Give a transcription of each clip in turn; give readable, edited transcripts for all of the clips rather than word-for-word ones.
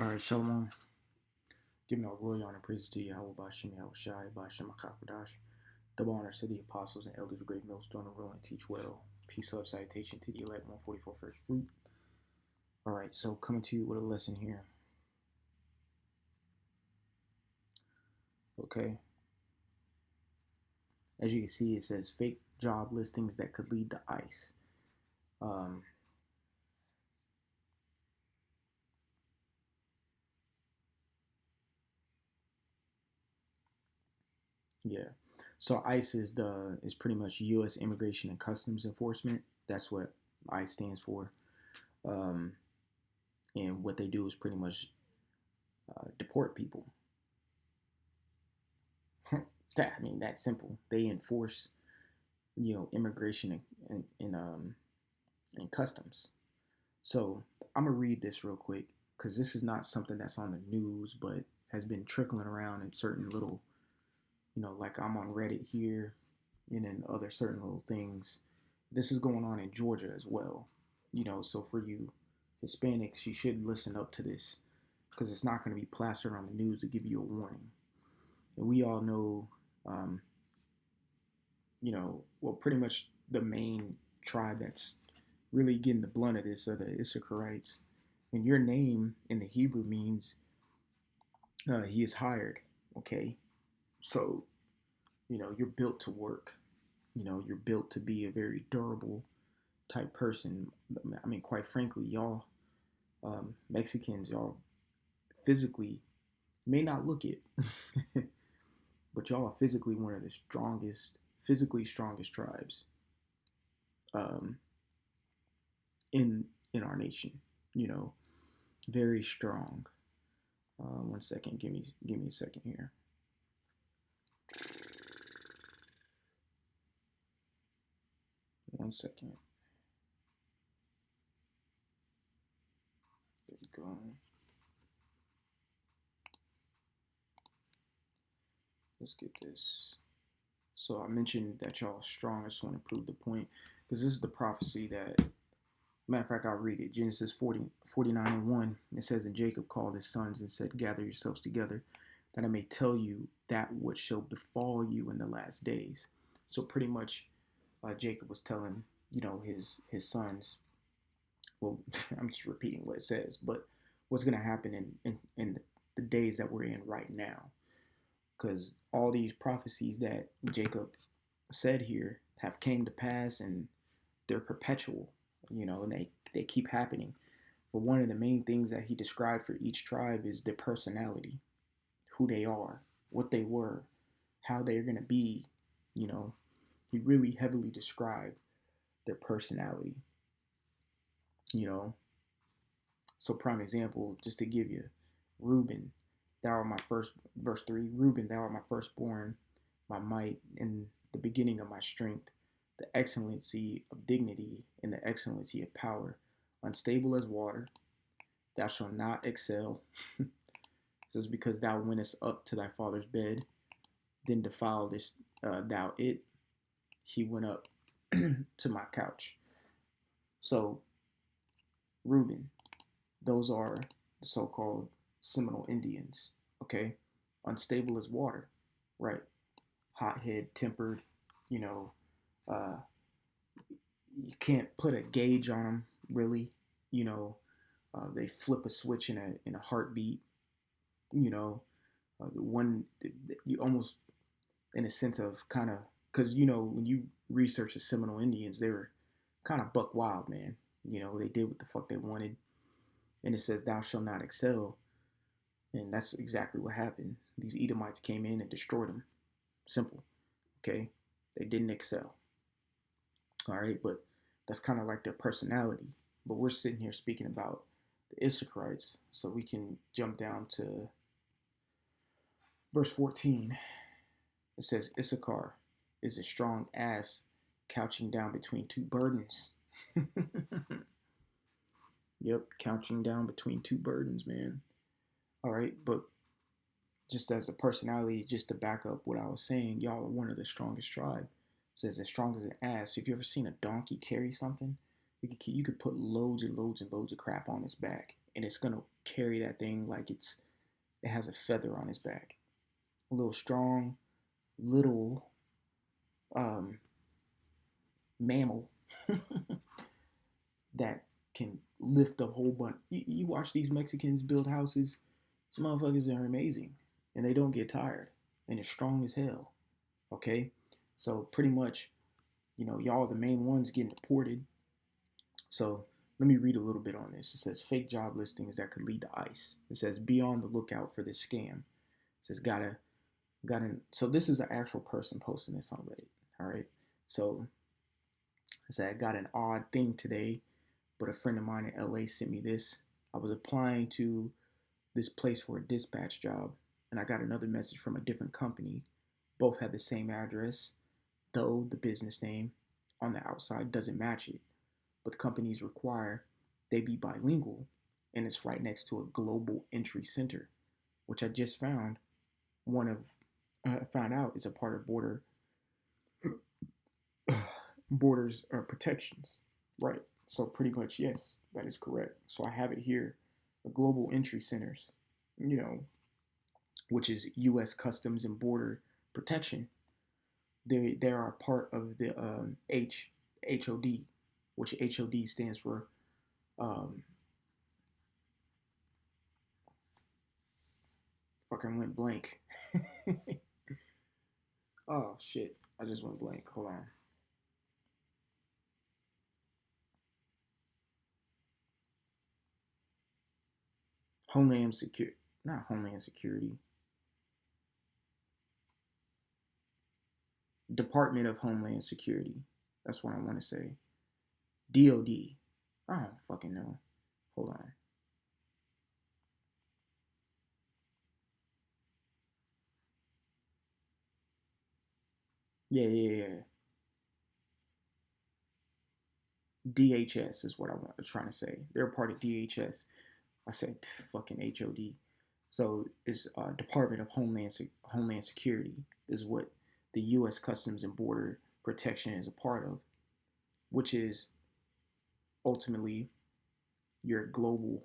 All right, Shalom. Giving all glory, honor, and praise to Yahweh Bashem, Yahweh Shai, Bashem HaKakodash. Double honor to the apostles and elders of Great Millstone and rule and teach well. Peace, love, salutation to the elect 144 first fruit. All right, so coming to you with a lesson here. Okay. As you can see, it says fake job listings that could lead to ICE. Yeah. So ICE is pretty much U.S. Immigration and Customs Enforcement. That's what ICE stands for. And what they do is pretty much deport people. I mean, that's simple. They enforce, immigration and customs. So I'm gonna read this real quick because this is not something that's on the news, but has been trickling around in certain little, like I'm on Reddit here, and in other certain little things. This is going on in Georgia as well. So for you Hispanics, you should listen up to this because it's not going to be plastered on the news to give you a warning. And we all know, um, well, pretty much the main tribe that's really getting the blunt of this are the Issacharites. And your name in the Hebrew means he is hired. Okay, so you're built to work. You're built to be a very durable type person. I mean, quite frankly, y'all Mexicans, y'all physically may not look it, but y'all are physically one of the physically strongest tribes um, in our nation. You know, very strong. One second, give me a second here. One second. There we go. Let's get this. So I mentioned that y'all are strong. I just want to prove the point because this is the prophecy that, matter of fact, I'll read it. Genesis 49:1. It says, "And Jacob called his sons and said, Gather yourselves together, that I may tell you that which shall befall you in the last days." So pretty much, Jacob was telling, his sons. Well, I'm just repeating what it says, but what's going to happen in the days that we're in right now, because all these prophecies that Jacob said here have came to pass, and they're perpetual, and they keep happening. But one of the main things that he described for each tribe is their personality, who they are, what they were, how they're going to be. He really heavily described their personality. you know so prime example, just to give you, Reuben, thou art my first, verse 3, Reuben, thou art my firstborn, my might, and the beginning of my strength, the excellency of dignity, and the excellency of power, unstable as water, thou shalt not excel. Just because thou wentest up to thy father's bed, then defilest thou it, he went up to my couch. So, Reuben, those are the so-called Seminole Indians, okay? Unstable as water, right? Hothead, tempered, you know, uh, you can't put a gauge on them, really. You know, they flip a switch in a heartbeat. You know, the one you almost, in a sense of kind of, because when you research the Seminole Indians, they were kind of buck wild, man. They did what the fuck they wanted, and it says, "Thou shalt not excel," and that's exactly what happened. These Edomites came in and destroyed them. Simple, okay? They didn't excel. All right, but that's kind of like their personality. But we're sitting here speaking about the Issacharites, so we can jump down to verse 14. It says, "Issachar is a strong ass couching down between two burdens." Yep, couching down between two burdens, man. All right, but just as a personality, just to back up what I was saying, y'all are one of the strongest tribe. It says as strong as an ass. If you ever seen a donkey carry something, you could put loads and loads and loads of crap on its back, and it's gonna carry that thing like it has a feather on its back. A little strong, little um, mammal that can lift a whole bunch. You watch these Mexicans build houses. Some motherfuckers are amazing, and they don't get tired, and they're strong as hell. Okay, so pretty much, y'all are the main ones getting deported. So let me read a little bit on this. It says fake job listings that could lead to ICE. It says be on the lookout for this scam. It says so this is an actual person posting this on Reddit. All right. So I said I got an odd thing today, but a friend of mine in LA sent me this. I was applying to this place for a dispatch job, and I got another message from a different company. Both had the same address, though the business name on the outside doesn't match it. But the companies require they be bilingual, and it's right next to a global entry center, which I just found found out is a part of borders protections, right? So pretty much yes, that is correct. So I have it here, the global entry centers, you know, which is U.S. Customs and Border Protection. They are part of the HOD, which HOD stands for um, fucking went blank. Oh shit, I just went blank. Hold on. Homeland Security, not Homeland Security. Department of Homeland Security. That's what I want to say. DOD. I don't fucking know. Hold on. Yeah, yeah, yeah. DHS is what I'm trying to say. They're part of DHS. I said fucking HOD. So it's Department of Homeland Security is what the U.S. Customs and Border Protection is a part of, which is ultimately your global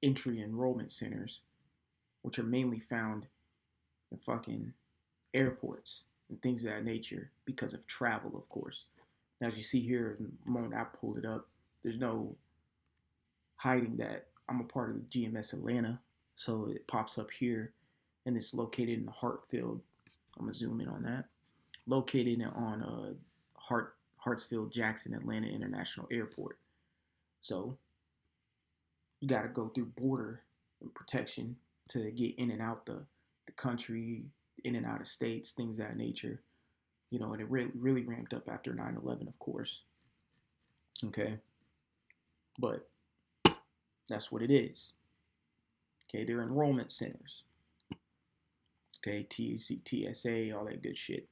entry enrollment centers, which are mainly found in fucking airports and things of that nature because of travel, of course. Now, as you see here, the moment I pulled it up, there's no hiding that I'm a part of the GMS Atlanta. So it pops up here, and it's located in the Hartfield. I'm gonna zoom in on that. Located on Hartsfield Jackson Atlanta International Airport. So you got to go through border protection to get in and out the country, in and out of states, things of that nature. And it really ramped up after 9/11, of course. Okay, but that's what it is. Okay, they're enrollment centers. Okay, TC, TSA, all that good shit.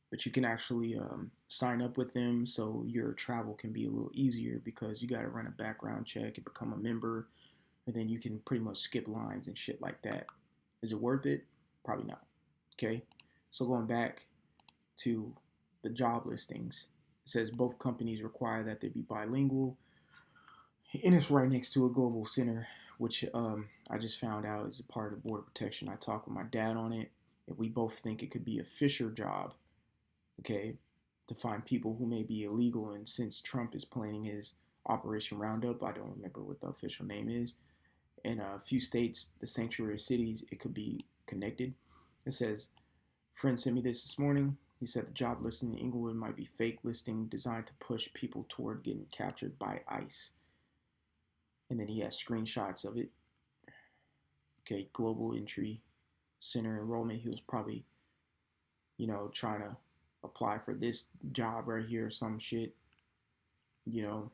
But you can actually sign up with them so your travel can be a little easier because you got to run a background check and become a member, and then you can pretty much skip lines and shit like that. Is it worth it? Probably not. Okay, so going back to the job listings, it says both companies require that they be bilingual, and it's right next to a global center, which I just found out is a part of border protection. I talked with my dad on it, and we both think it could be a fisher job, okay, to find people who may be illegal. And since Trump is planning his Operation Roundup, I don't remember what the official name is, in a few states, the sanctuary cities, it could be connected. It says, friend sent me this morning. He said the job listing in Inglewood might be fake listing designed to push people toward getting captured by ICE. And then he has screenshots of it. Okay, global entry center enrollment. He was probably, trying to apply for this job right here or some shit. Of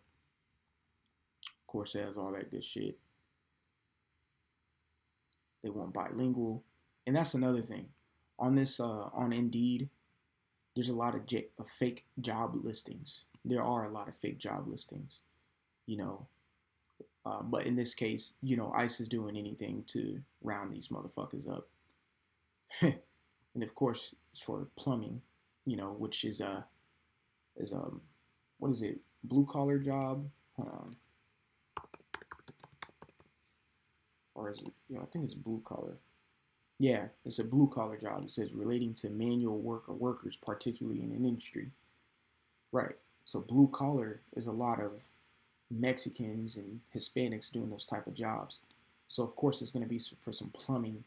course, it has all that good shit. They want bilingual, and that's another thing. On this, on Indeed, there's a lot of fake job listings. There are a lot of fake job listings, you know. But in this case, ICE is doing anything to round these motherfuckers up. And of course, it's for plumbing, which is what is it? Blue collar job. or is it? I think it's blue collar. Yeah, it's a blue collar job. It says relating to manual work or workers, particularly in an industry. Right. So blue collar is a lot of Mexicans and Hispanics doing those type of jobs. So of course it's going to be for some plumbing,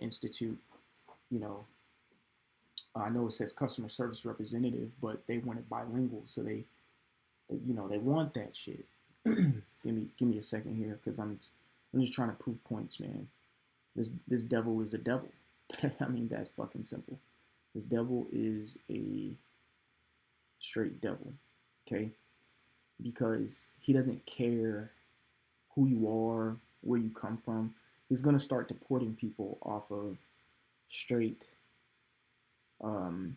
institute. You know, I know it says customer service representative, but they want it bilingual, so they want that shit. Give me a second here, because I'm just trying to prove points, man. This devil is a devil. I mean, that's fucking simple. This devil is a straight devil, okay? Because he doesn't care who you are, where you come from. He's gonna start deporting people off of straight um,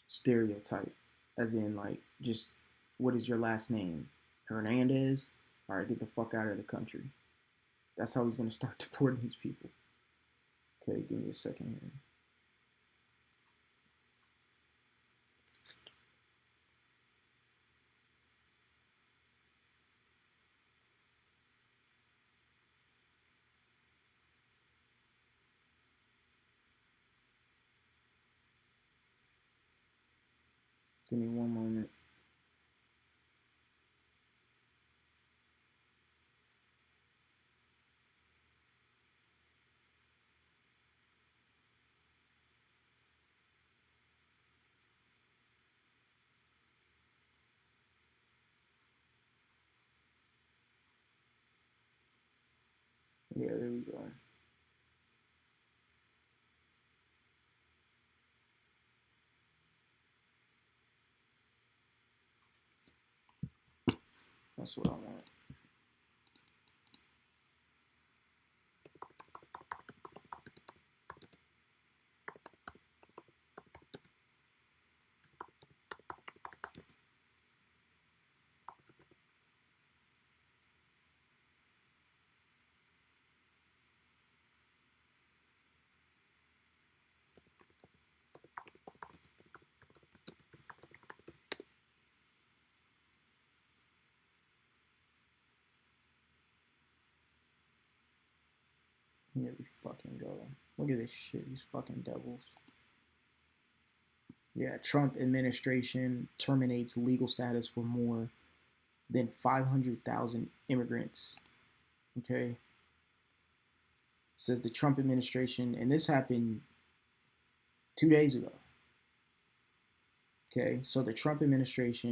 stereotype, as in like just what is your last name? Hernandez. All right, get the fuck out of the country. That's how he's gonna start deporting these people. Okay, give me a second here. Give me one moment. Yeah, there we go. That's what I want. Here we fucking go. Look at this shit. These fucking devils. Yeah, Trump administration terminates legal status for more than 500,000 immigrants. Okay. Says the Trump administration, and this happened 2 days ago. Okay. So the Trump administration